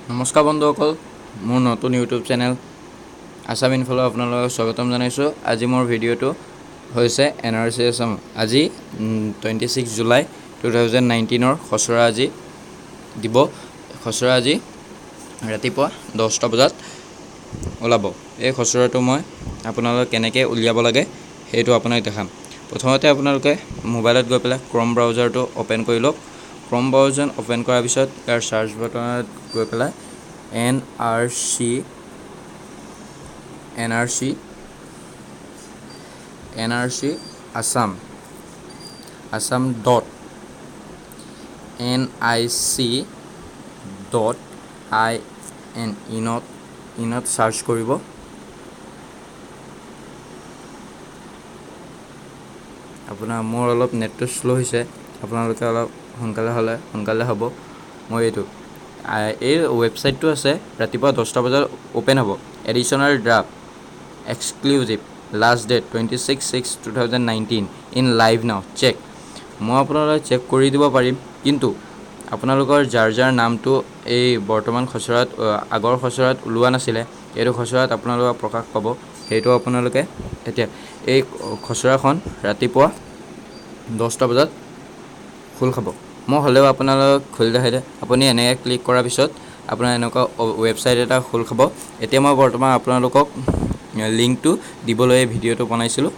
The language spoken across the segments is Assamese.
নমস্কাৰ বন্ধুসকল, মোৰ নতুন ইউটিউব চেনেল আছাম ইনফোলৈ আপোনালোকক স্বাগতম জনাইছোঁ। আজি মোৰ ভিডিঅ'টো হৈছে NRC আছাম। আজি 26 জুলাই 2019 খচৰা আজি দিব। খচৰা আজি ৰাতিপুৱা 10টা বজাত ওলাব। এই খচৰাটো মই আপোনালোকক কেনেকৈ উলিয়াব লাগে সেইটো আপোনাক দেখাম। প্ৰথমতে আপোনালোকে মোবাইলত গৈ পেলাই ক্ৰম ব্ৰাউজাৰটো অ'পেন কৰি লওক। ক্ৰম ব্ৰাউজাৰ অ'পেন কৰাৰ পিছত ইয়াৰ চাৰ্চ বাটনত গৈ পেলাই NRC আছাম .nic.in ইনত চাৰ্চ কৰিব। মোৰ অলপ নেটটো শ্ল' হৈছে, আপোনালোকে অলপ সোনকালে হ'ব। মই এই ৱেবছাইটটো আছে ৰাতিপুৱা 10টা বজাত অ'পেন হ'ব। Additional draft exclusive last date 26/6/2019 in live now check. মই আপোনালোকক চেক কৰি দিব পাৰিম, কিন্তু আপোনালোকৰ যাৰ নামটো এই বৰ্তমান খচৰাত আগৰ খচৰাত ওলোৱা নাছিলে, এইটো খচৰাত আপোনালোকক প্ৰকাশ পাব। সেইটো আপোনালোকে এতিয়া এই খচৰাখন ৰাতিপুৱা 10টা বজাত খোল খাব। মই হ'লেও আপোনালোকক খুলি দেখাই দিয়ে। আপুনি এনেকৈ ক্লিক কৰাৰ পিছত আপোনাৰ এনেকুৱা ৱেবছাইট এটা খোল খাব। এতিয়া মই বৰ্তমান আপোনালোকক লিংকটো দিবলৈ এই ভিডিঅ'টো বনাইছিলোঁ।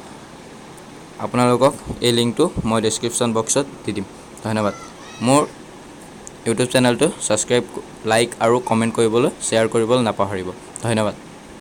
আপোনালোকক এই লিংকটো মই ডেছক্ৰিপশ্যন বক্সত দি দিম। ধন্যবাদ। মোৰ ইউটিউব চেনেলটো ছাবস্ক্ৰাইব, লাইক আৰু কমেণ্ট কৰিবলৈ, শ্বেয়াৰ কৰিবলৈ নাপাহৰিব। ধন্যবাদ।